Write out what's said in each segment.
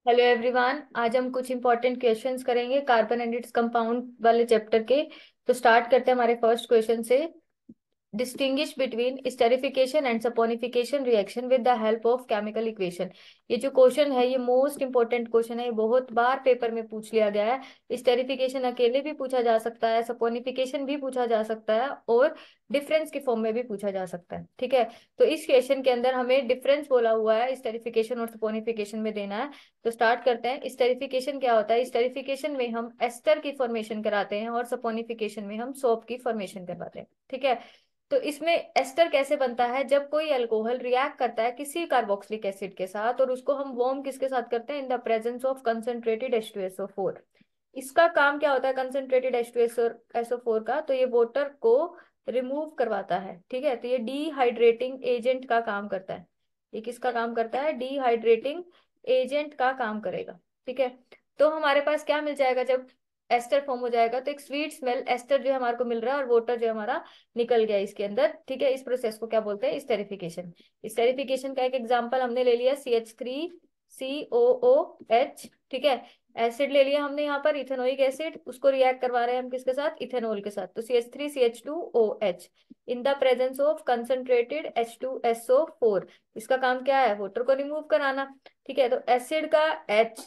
Hello everyone, आज हम कुछ इंपॉर्टेंट क्वेश्चंस करेंगे कार्बन एंड इट्स कंपाउंड वाले चैप्टर के। तो स्टार्ट करते हैं हमारे फर्स्ट क्वेश्चन से। Distinguish between esterification and saponification reaction with the help of chemical equation. ये जो क्वेश्चन है ये मोस्ट इंपॉर्टेंट क्वेश्चन है, ये बहुत बार पेपर में पूछ लिया गया है। स्टेरिफिकेशन अकेले भी पूछा जा सकता है, सपोनिफिकेशन भी पूछा जा सकता है और डिफरेंस के फॉर्म में भी पूछा जा सकता है। ठीक है, तो इस क्वेश्चन के अंदर हमें डिफरेंस बोला हुआ है स्टेरिफिकेशन और सपोनिफिकेशन में देना है। तो स्टार्ट करते हैं। स्टेरिफिकेशन क्या होता है? स्टेरिफिकेशन में हम एस्टर की फॉर्मेशन कराते हैं और सपोनिफिकेशन में हम सोप की फॉर्मेशन करवाते हैं। ठीक है, तो इसमें एस्टर कैसे बनता है? जब कोई अल्कोहल रिएक्ट करता है किसी कार्बोक्सिलिक एसिड के साथ और उसको हम वार्म किसके साथ करते हैं? In the presence of concentrated H2SO4। इसका काम क्या होता है कंसंट्रेटेड H2SO4 का? तो ये वाटर को रिमूव करवाता है। ठीक है, तो ये डिहाइड्रेटिंग एजेंट का काम करता है। ये किसका काम करता है? डिहाइड्रेटिंग एजेंट का काम करेगा। ठीक है, तो हमारे पास क्या मिल जाएगा जब एस्टर फॉर्म हो जाएगा? तो एक स्वीट स्मेल एस्टर जो है हमारे को मिल रहा है और वाटर जो है हमारा निकल गया इसके अंदर। ठीक है, इस प्रोसेस को क्या बोलते हैं? स्टेरिफिकेशन। स्टेरिफिकेशन का एक एग्जांपल हमने ले लिया CH3COOH। ठीक है, एसिड ले लिया हमने यहाँ पर इथेनोइक एसिड, उसको रिएक्ट करवा रहे हैं हम किसके साथ? इथेनॉल के साथ। तो CH3CH2OH in the presence of concentrated H2SO4। इसका काम क्या है? वाटर को रिमूव कराना। ठीक है, तो एसिड का H,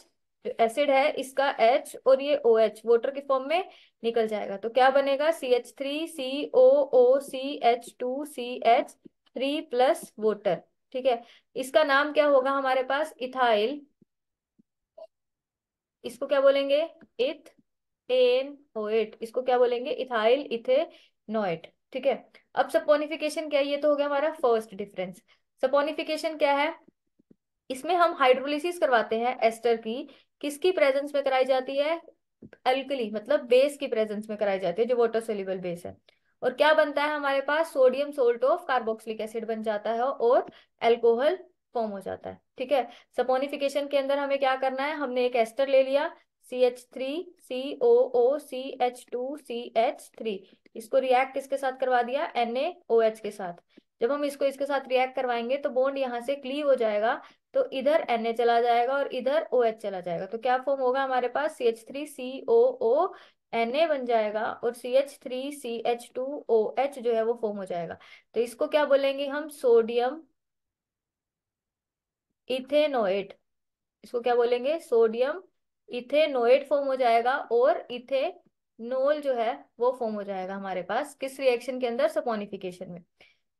जो एसिड है इसका H और ये OH वाटर के फॉर्म में निकल जाएगा। तो क्या बनेगा? CH3COOCH2CH3 plus water. ठीक है, इसका नाम क्या होगा हमारे पास? इथाइल। इसको क्या बोलेंगे? इथेनोएट। इसको क्या बोलेंगे? Ethyl ethanoate. ठीक है, अब सपोनिफिकेशन क्या है? ये तो हो गया हमारा फर्स्ट डिफरेंस। सपोनिफिकेशन क्या है? इसमें हम हाइड्रोलिसिस करवाते हैं एस्टर की। किसकी प्रेजेंस में कराई जाती है? अल्कली मतलब बेस की प्रेजेंस में कराई जाती है, जो वाटर सोल्यूबल बेस है। और क्या बनता है हमारे पास? Sodium salt of carboxylic acid बन जाता है और अल्कोहल फॉर्म हो जाता है। ठीक है, सपोनिफिकेशन के अंदर हमें क्या करना है? हमने एक एस्टर ले लिया CH3COOCH2CH3। इसको रिएक्ट किसके साथ करवा दिया? NaOH के साथ। जब हम इसको इसके साथ रिएक्ट करवाएंगे तो बॉन्ड यहाँ से क्लीव हो जाएगा, तो इधर Na चला जाएगा और इधर OH चला जाएगा। तो क्या फॉर्म होगा हमारे पास? CH3COO Na बन जाएगा और CH3CH2OH जो है वो फॉर्म हो जाएगा। तो इसको क्या बोलेंगे हम? Sodium ethanoate. इसको क्या बोलेंगे? सोडियम इथेनोएट फॉर्म हो जाएगा और इथेनॉल जो है वो फॉर्म हो जाएगा हमारे पास किस रिएक्शन के अंदर? सपोनिफिकेशन में।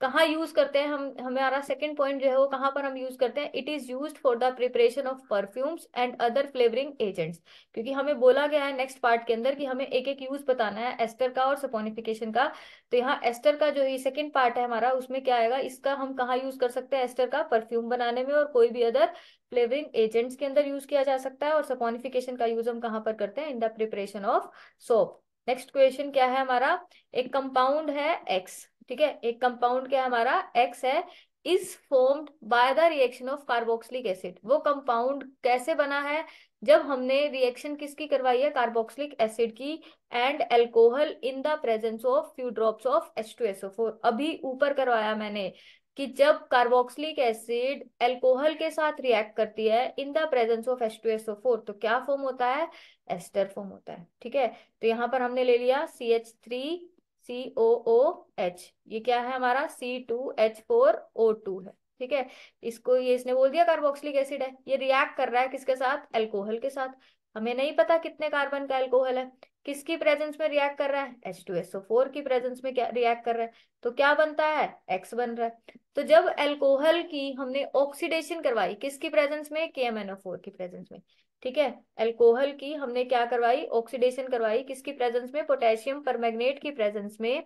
कहाँ यूज करते हैं हम? हमारा सेकंड पॉइंट जो है वो कहाँ पर हम यूज करते हैं? It is used for the preparation of perfumes and other flavouring agents. क्योंकि हमें बोला गया है नेक्स्ट पार्ट के अंदर कि हमें एक एक यूज बताना है एस्टर का और सपोनिफिकेशन का। तो यहाँ एस्टर का जो ये सेकंड पार्ट है हमारा, उसमें क्या आएगा? इसका हम कहाँ यूज कर सकते हैं एस्टर का? परफ्यूम बनाने में और कोई भी अदर फ्लेवरिंग एजेंट्स के अंदर यूज किया जा सकता है। और सपोनिफिकेशन का यूज हम कहाँ पर करते हैं? In the preparation of soap. Next question क्या है हमारा? एक कंपाउंड है एक्स। ठीक है, एक कंपाउंड क्या है हमारा? एक्स है। Is formed by the reaction of carboxylic acid. वो कंपाउंड कैसे बना है? जब हमने रिएक्शन किसकी करवाई है? कार्बोक्सिलिक एसिड की and alcohol in the presence of few drops of H2SO4। अभी ऊपर करवाया मैंने कि जब कार्बोक्सिलिक एसिड अल्कोहल के साथ रिएक्ट करती है in the presence of H2SO4 तो क्या फॉर्म होता है? एस्टर फॉर्म होता है। ठीक है, तो यहाँ पर हमने ले लिया CH3COOH। ये क्या है हमारा? C2H4O2 है। ठीक है, इसको ये इसने बोल दिया कार्बोक्सिलिक एसिड है। ये रिएक्ट कर रहा है किसके साथ? अल्कोहल के साथ। हमें नहीं पता कितने कार्बन का अल्कोहल है। किसकी प्रेजेंस में रिएक्ट कर रहा है? H2SO4 की प्रेजेंस में क्या रिएक्ट कर रहा है? तो क्या बनता है? एक्स बन रहा है। तो जब अल्कोहल की हमने ऑक्सीडेशन करवाई किसकी प्रेजेंस में? KMnO4 की प्रेजेंस में। ठीक है, अल्कोहल की हमने क्या करवाई? ऑक्सीडेशन करवाई किसकी प्रेजेंस में? पोटेशियम परमैंगनेट की प्रेजेंस में।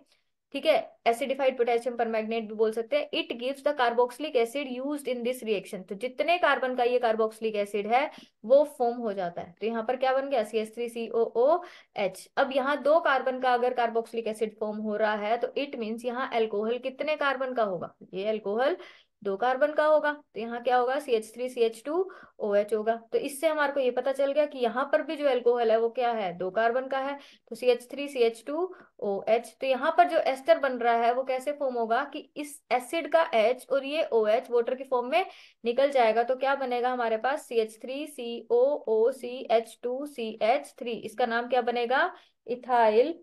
ठीक है, एसिडिफाइड पोटेशियम परमैंगनेट भी बोल सकते हैं। It gives the carboxylic acid used in this reaction. तो जितने कार्बन का ये कार्बोक्सिलिक एसिड है वो फॉर्म हो जाता है। तो यहाँ पर क्या बन गया? CH3COOH। अब यहाँ दो कार्बन का अगर कार्बोक्सिलिक एसिड फॉर्म हो रहा है तो इट मीन्स यहाँ अल्कोहल कितने कार्बन का होगा? ये अल्कोहल दो कार्बन का होगा, तो यहाँ क्या होगा, CH3CH2OH होगा। तो इससे हमारे को ये पता चल गया कि यहाँ पर भी जो एल्कोहल है वो क्या है, दो कार्बन का है, तो CH3CH2OH। तो यहाँ पर जो एस्टर बन रहा है वो कैसे फॉर्म होगा कि इस एसिड का H और ये OH वाटर की फॉर्म में निकल जाएगा, तो क्या बनेगा हमारे पास, CH3COOCH2CH3। इसका नाम क्या बनेगा, इथाइल।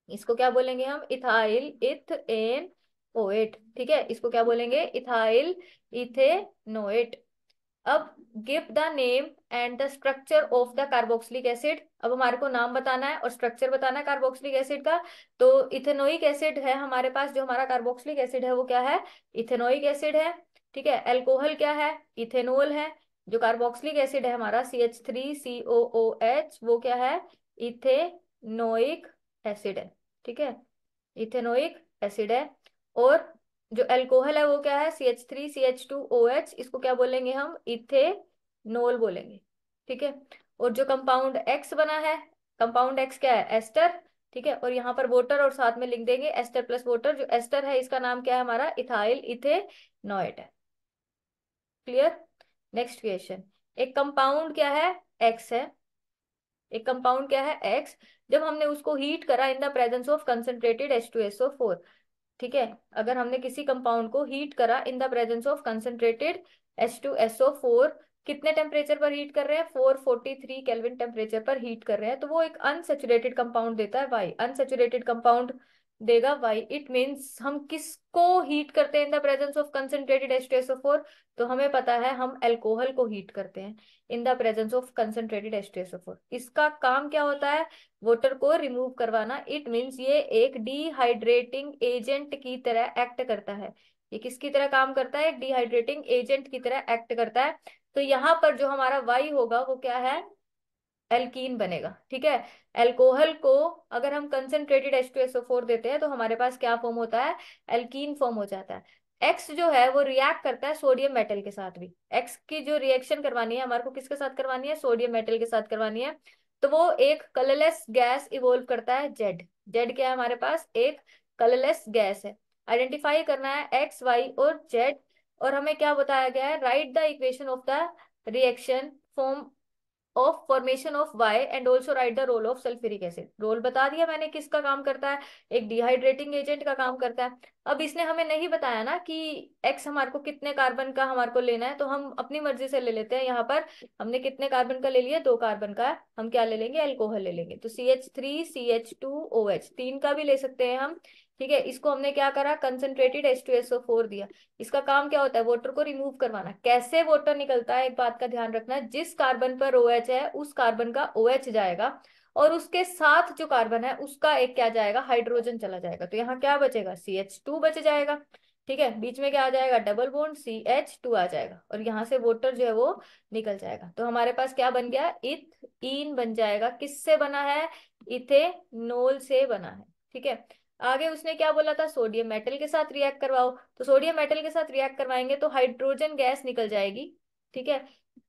इसको क्या बोलेंगे हम, इथाइल इथेनोएट। ठीक है, इसको क्या बोलेंगे, इथाइल इथेनोएट। अब give the name and the structure of the carboxylic acid. अब हमारे को नाम बताना है और स्ट्रक्चर बताना है कार्बोक्सिलिक एसिड का। तो इथेनोइक एसिड है हमारे पास, जो हमारा कार्बोक्सिलिक एसिड है वो क्या है, इथेनोइक एसिड है। ठीक है, एल्कोहल क्या है, इथेनॉल है। जो कार्बोक्सिलिक एसिड है हमारा CH3COOH, वो क्या है, इथेनोइक एसिड है। ठीक है, इथेनोइक एसिड है। और जो अल्कोहल है वो क्या है, CH3CH2OH, इसको क्या बोलेंगे हम, इथेनॉल बोलेंगे। ठीक है, और जो कंपाउंड एक्स बना है, कंपाउंड एक्स क्या है, एस्टर। ठीक है, और यहाँ पर वोटर और साथ में लिख देंगे एस्टर प्लस वोटर। जो एस्टर है इसका नाम क्या है हमारा, इथाइल इथेनॉएट है। क्लियर। नेक्स्ट क्वेश्चन, एक कंपाउंड क्या है, एक्स है। एक कंपाउंड क्या है, एक्स। जब हमने उसको हीट करा in the presence of concentrated H2SO4। ठीक है, अगर हमने किसी कंपाउंड को हीट करा in the presence of concentrated H2SO4, कितने टेम्परेचर पर हीट कर रहे हैं, 443 केल्विन टेम्परेचर पर हीट कर रहे हैं, तो वो एक अनसेचुरेटेड कंपाउंड देता है, वाई अनसेचुरेटेड कंपाउंड देगा, वाई। इट मीन्स हम किसको हीट करते हैं in the presence of concentrated H2SO4, तो हमें पता है हम अल्कोहल को हीट करते हैं in the presence of concentrated H2SO4। इसका काम क्या होता है, वाटर को रिमूव करवाना। इट मीन्स ये एक डिहाइड्रेटिंग एजेंट की तरह एक्ट करता है। ये किसकी तरह काम करता है, एक डिहाइड्रेटिंग एजेंट की तरह एक्ट करता है। तो यहाँ पर जो हमारा वाई होगा वो क्या है, एल्कीन बनेगा। ठीक है, एल्कोहल को अगर हम कंसंट्रेटेड H2SO4 देते हैं तो हमारे पास क्या फॉर्म होता है, एल्कीन फॉर्म हो जाता है। एक्स जो है वो रिएक्ट करता है सोडियम मेटल के साथ भी। एक्स की जो रिएक्शन करवानी है हमारे को किसके साथ करवानी है, सोडियम मेटल के साथ करवानी है। तो वो एक कलरलेस गैस इवोल्व करता है, जेड। जेड क्या है हमारे पास, एक कलरलेस गैस है। आइडेंटिफाई करना है एक्स, वाई और जेड। और हमें क्या बताया गया है, write the equation of the reaction form of formation of Y and also write the role of sulphuric acid. Role बता दिया मैंने, किसका काम करता है, एक डिहाइड्रेटिंग एजेंट का काम करता है। अब इसने हमें नहीं बताया ना कि एक्स हमारे को कितने कार्बन का हमारे को लेना है, तो हम अपनी मर्जी से ले लेते हैं। यहाँ पर हमने कितने कार्बन का ले लिया, दो कार्बन का, हम क्या ले लेंगे, अल्कोहल ले लेंगे। तो CH3CH2OH, तीन का भी ले सकते हैं हम। ठीक है, इसको हमने क्या करा, कंसंट्रेटेड H2SO4 दिया। इसका काम क्या होता है, वाटर को रिमूव करवाना। कैसे वाटर निकलता है, एक बात का ध्यान रखना, जिस कार्बन पर OH है उस कार्बन का OH जाएगा, और उसके साथ जो कार्बन है उसका एक क्या जाएगा, हाइड्रोजन चला जाएगा। तो यहाँ क्या बचेगा, CH2 बच जाएगा। ठीक है, बीच में क्या आ जाएगा, डबल बॉन्ड CH2 आ जाएगा, और यहाँ से वाटर जो है वो निकल जाएगा। तो हमारे पास क्या बन गया, इथीन बन जाएगा। किससे बना है, इथेनॉल से बना है। ठीक है, आगे उसने क्या बोला था, सोडियम मेटल के साथ रिएक्ट करवाओ। तो सोडियम मेटल के साथ रिएक्ट करवाएंगे तो हाइड्रोजन गैस निकल जाएगी। ठीक है,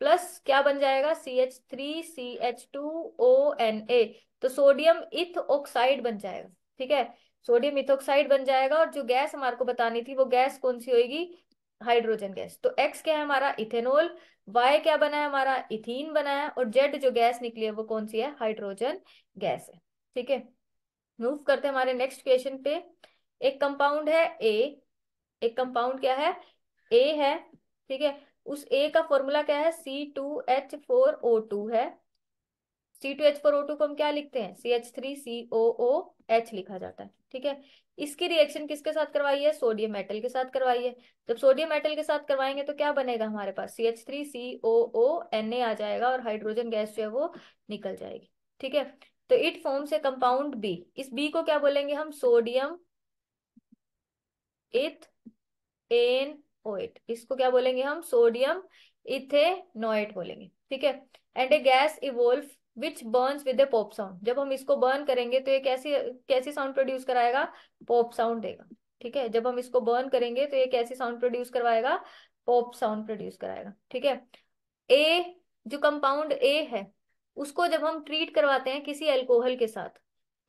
प्लस क्या बन जाएगा, CH3CH2ONA। तो सोडियम इथ ऑक्साइड बन जाएगा। ठीक है, सोडियम इथोक्साइड बन जाएगा, और जो गैस हमारे को बतानी थी वो गैस कौन सी होगी, हाइड्रोजन गैस। तो एक्स क्या है हमारा, इथेनॉल। वाई क्या बना है हमारा, इथीन बना है। और जेड जो गैस निकली है वो कौन सी है, हाइड्रोजन गैस है। ठीक है, मूव करते हैं हमारे नेक्स्ट क्वेश्चन पे। एक कंपाउंड है ए। एक कंपाउंड क्या है, ए है। ठीक है, उस ए का फॉर्मूला क्या है, C2H4O2 है। C2H4O2 को हम क्या लिखते हैं, CH3COOH लिखा जाता है। ठीक है, इसकी रिएक्शन किसके साथ करवाई है, सोडियम मेटल के साथ करवाई है। जब सोडियम मेटल के साथ करवाएंगे तो क्या बनेगा हमारे पास, CH3COONA आ जाएगा, और हाइड्रोजन गैस जो है वो निकल जाएगी। ठीक है, तो it forms a compound B. इस बी को क्या बोलेंगे हम, सोडियम इथ एनओएट। इसको क्या बोलेंगे हम, सोडियम इथेनोएट बोलेंगे। ठीक है, and A gas evolve which Burns with A pop sound. जब हम इसको बर्न करेंगे तो ये कैसी कैसी साउंड प्रोड्यूस कराएगा, पॉप साउंड देगा। ठीक है, जब हम इसको बर्न करेंगे तो ये कैसी साउंड प्रोड्यूस करवाएगा, पॉप साउंड प्रोड्यूस कराएगा। ठीक है, ए, जो कंपाउंड ए है उसको जब हम ट्रीट करवाते हैं किसी अल्कोहल के साथ,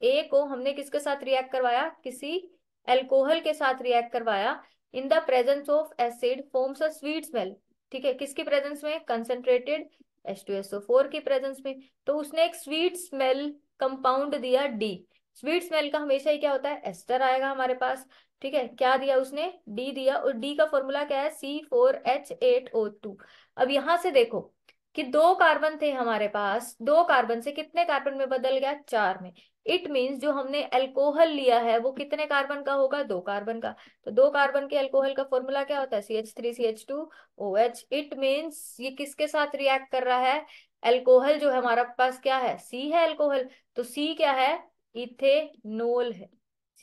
ए को हमने किसके साथ रिएक्ट करवाया, किसी अल्कोहल के साथ रिएक्ट करवाया, in the presence of acid forms a sweet smell. ठीक है, किसकी प्रेजेंस में? कंसंट्रेटेड H2SO4 की प्रेजेंस में। तो उसने एक स्वीट स्मेल कंपाउंड दिया डी। स्वीट स्मेल का हमेशा ही क्या होता है? एस्टर आएगा हमारे पास। ठीक है, क्या दिया उसने? डी दिया, और डी का फॉर्मूला क्या है? C4H8O2। अब यहां से देखो कि दो कार्बन थे हमारे पास, दो कार्बन से कितने कार्बन में बदल गया? चार में। इट मीन्स जो हमने अल्कोहल लिया है वो कितने कार्बन का होगा? दो कार्बन का। तो दो कार्बन के अल्कोहल का फॉर्मूला क्या होता है? CH3CH2OH। इट मीन्स ये किसके साथ रिएक्ट कर रहा है? अल्कोहल जो है हमारा पास क्या है? सी है अल्कोहल। तो सी क्या है? इथेनॉल है।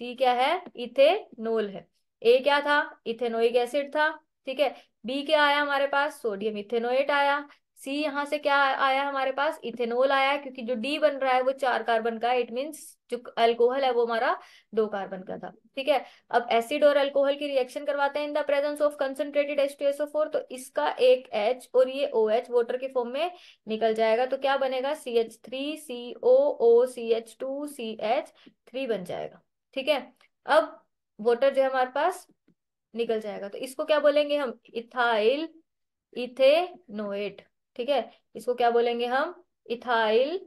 सी क्या है? इथेनॉल है। ए क्या था? इथेनोइक एसिड था। ठीक है। बी क्या आया हमारे पास? सोडियम इथेनोएट आया। सी यहाँ से क्या आया हमारे पास? इथेनॉल आया, क्योंकि जो डी बन रहा है वो चार कार्बन का, इट मीन्स जो अल्कोहल है वो हमारा दो कार्बन का था। ठीक है। अब एसिड और अल्कोहल की रिएक्शन करवाते हैं in the presence of concentrated H2SO4, तो इसका एक H और ये OH वाटर के फॉर्म में निकल जाएगा। तो क्या बनेगा? CH3COO CH2CH3 बन जाएगा। ठीक है। अब वाटर जो है हमारे पास निकल जाएगा, तो इसको क्या बोलेंगे हम? Ethyl ethanoate. ठीक है, इसको क्या बोलेंगे हम? इथाइल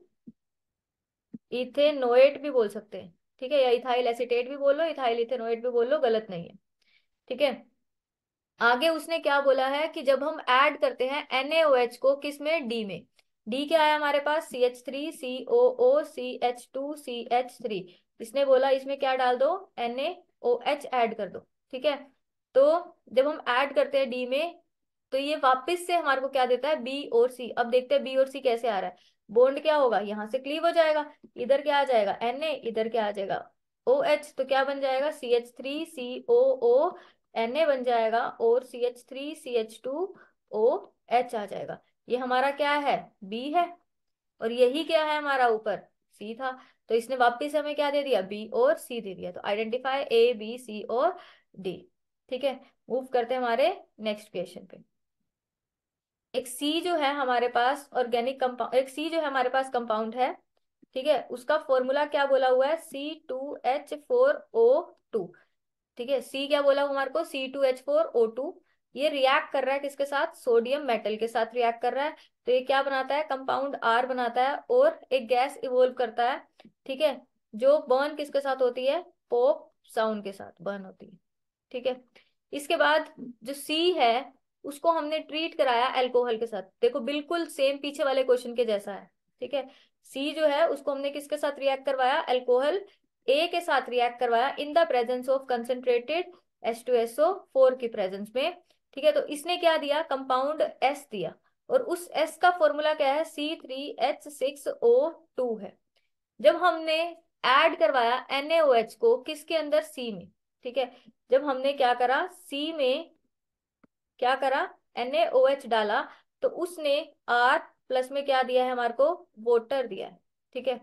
इथेनोएट भी बोल सकते हैं। ठीक है, या इथाइल एसीटेट भी बोलो, इथाइल इथेनोएट भी बोलो, गलत नहीं है। ठीक है। आगे उसने क्या बोला है कि जब हम ऐड करते हैं NaOH को, किस में? डी में। डी क्या है हमारे पास? CH3COO CH2CH3। इसने बोला इसमें क्या डाल दो? NaOH ऐड कर दो। ठीक है। तो जब हम ऐड करते हैं डी में, तो ये वापस से हमारे को क्या देता है? बी और सी। अब देखते हैं बी और सी कैसे आ रहा है। बॉन्ड क्या होगा? यहाँ से क्लीव हो जाएगा, इधर क्या आ जाएगा? Na, इधर क्या आ जाएगा? OH। तो क्या बन जाएगा? CH3COO Na बन जाएगा, और CH3CH2OH आ जाएगा। ये हमारा क्या है? बी है। और यही क्या है हमारा? ऊपर सी था। तो इसने वापस हमें क्या दे दिया? बी और सी दे दिया। तो आइडेंटिफाई A B C और डी। ठीक है। मूव करते हैं हमारे नेक्स्ट क्वेश्चन पे। एक सी जो है हमारे पास ऑर्गेनिक कंपाउंड, एक सी जो है हमारे पास कंपाउंड है। ठीक है, उसका फॉर्मूला क्या बोला हुआ है? C2H4O2। ठीक है, सी क्या बोला हमारे को? C2H4O2। ये रिएक्ट कर रहा है किसके साथ? सोडियम मेटल के साथ रिएक्ट कर रहा है। तो ये क्या बनाता है? कंपाउंड आर बनाता है, और एक गैस इवोल्व करता है। ठीक है, जो बर्न किसके साथ होती है? पॉप साउंड के साथ बर्न होती है। ठीक है। इसके बाद जो सी है उसको हमने ट्रीट कराया अल्कोहल के साथ। देखो बिल्कुल सेम पीछे वाले क्वेश्चन के जैसा है। ठीक है। सी जो है उसको हमने किसके साथ रिएक्ट करवाया? अल्कोहल ए के साथ रिएक्ट करवाया in the presence of concentrated H2SO4 की प्रेजेंस में। ठीक है, तो इसने क्या दिया? कंपाउंड एस दिया, और उस एस का फॉर्मूला क्या है? C3H6O2 है। जब हमने ऐड करवाया NaOH को किसके अंदर? सी में। ठीक है, जब हमने क्या करा? सी में क्या करा? NaOH डाला, तो उसने R प्लस में क्या दिया है हमारे को? वाटर दिया है। ठीक है।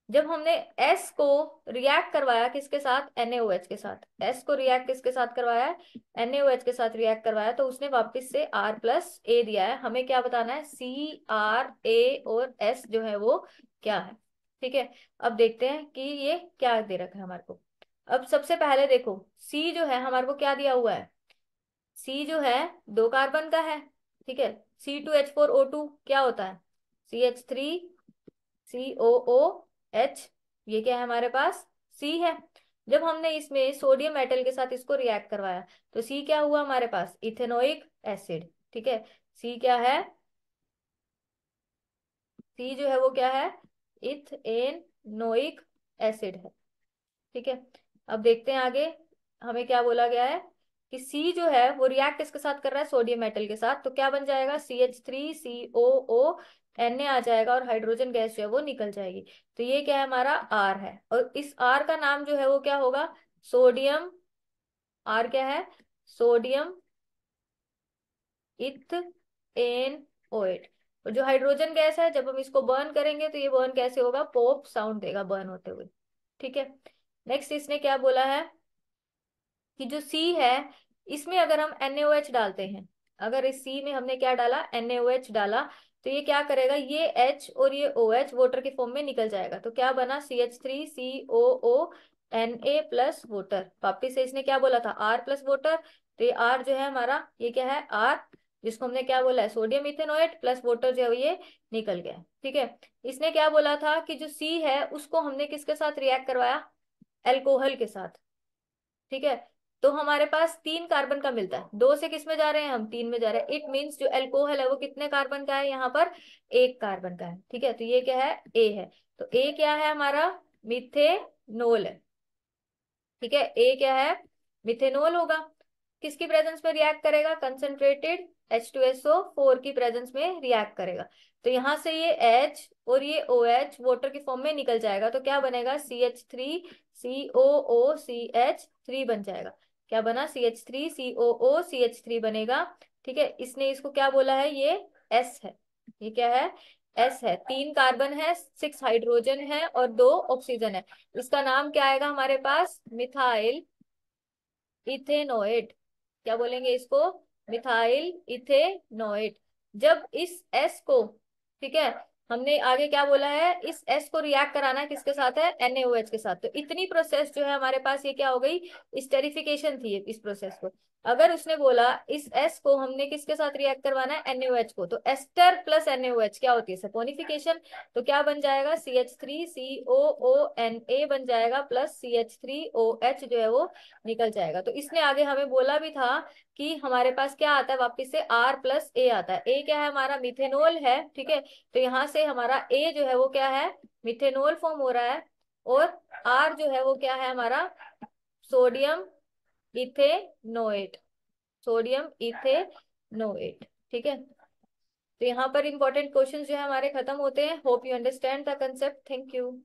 जब हमने S को रिएक्ट करवाया किसके साथ? NaOH के साथ। S को रिएक्ट किसके साथ करवाया है? NaOH के साथ रिएक्ट करवाया, तो उसने वापस से R+A दिया है। हमें क्या बताना है? C, R, A और S जो है वो क्या है। ठीक है। अब देखते हैं कि ये क्या दे रखा है हमारे को। अब सबसे पहले देखो C जो है हमारे को क्या दिया हुआ है? सी जो है दो कार्बन का है। ठीक है। C2H4O2 क्या होता है? CH3COOH। ये क्या है हमारे पास? सी है। जब हमने इसमें सोडियम मेटल के साथ इसको रिएक्ट करवाया, तो सी क्या हुआ हमारे पास? Ethanoic acid. ठीक है। सी क्या है? सी जो है वो क्या है? इथेनोइक एसिड है। ठीक है। अब देखते हैं आगे हमें क्या बोला गया है कि सी जो है वो रिएक्ट किसके साथ कर रहा है? सोडियम मेटल के साथ। तो क्या बन जाएगा? CH3COO Na आ जाएगा, और हाइड्रोजन गैस जो है वो निकल जाएगी। तो ये क्या है? हमारा आर है, और इस आर का नाम जो है वो क्या होगा? सोडियम। आर क्या है? Sodium ethanoate. और जो हाइड्रोजन गैस है, जब हम इसको बर्न करेंगे तो ये बर्न कैसे होगा? पॉप साउंड देगा बर्न होते हुए। ठीक है। नेक्स्ट इसने क्या बोला है कि जो सी है इसमें अगर हम NaOH डालते हैं, अगर इस सी में हमने क्या डाला? NaOH डाला, तो ये क्या करेगा? ये H और ये OH वाटर के फॉर्म में निकल जाएगा। तो क्या बना? CH3COO Na+ voter. वापिस से इसने क्या बोला था, R+वोटर, तो ये R जो है हमारा, ये क्या है R, जिसको हमने क्या बोला है, सोडियम इथेनोएट प्लस वोटर जो है ये निकल गया। ठीक है, इसने क्या बोला था कि जो C है उसको हमने किसके साथ रिएक्ट करवाया, एल्कोहल के साथ। ठीक है, तो हमारे पास 3 कार्बन का मिलता है, 2 से किस में जा रहे हैं हम, 3 में जा रहे हैं। इट मीन्स जो एल्कोहल है वो कितने कार्बन का है यहाँ पर, 1 कार्बन का है। ठीक है, तो ये क्या है, ए है। तो ए क्या है हमारा, मिथेनोल है। ठीक है, ए क्या है, मिथेनोल होगा। किसकी प्रेजेंस में रिएक्ट करेगा, कंसंट्रेटेड H2SO4 की प्रेजेंस में रिएक्ट करेगा। तो यहां से ये H और ये OH वाटर की फॉर्म में निकल जाएगा, तो क्या बनेगा, CH3COOCH3 बन जाएगा। क्या बना, CH3COOCH3 बनेगा। ठीक है, इसने इसको क्या बोला है, ये S है। ये क्या है, S है। 3 कार्बन है, 6 हाइड्रोजन है और 2 ऑक्सीजन है। इसका नाम क्या आएगा हमारे पास, मिथाइल इथेनोएट। क्या बोलेंगे इसको, मिथाइल इथेनोएट। जब इस एस को, ठीक है, हमने आगे क्या बोला है, इस एस को रिएक्ट कराना है किसके साथ है, NaOH के साथ। तो इतनी प्रोसेस जो है हमारे पास, ये क्या हो गई, स्टेरिफिकेशन थी इस प्रोसेस को। अगर उसने बोला इस एस को हमने किसके साथ रिएक्ट करवाना है, NaOH को, तो एस्टर प्लस NaOH क्या होती है, सपोनिफिकेशन। तो क्या बन जाएगा, CH3COONA बन जाएगा प्लस CH3OH जो है वो निकल जाएगा। तो इसने आगे हमें बोला भी था कि हमारे पास क्या आता है, वापस से R+A आता है। ए क्या है हमारा, मिथेनोल है। ठीक है, तो यहाँ से हमारा ए जो है वो क्या है, मिथेनोल फॉर्म हो रहा है, और R जो है वो क्या है हमारा, सोडियम इथेनोएट, सोडियम इथेनोएट। ठीक है, तो यहाँ पर इंपॉर्टेंट क्वेश्चन जो है हमारे खत्म होते हैं। Hope you understand the concept. Thank you.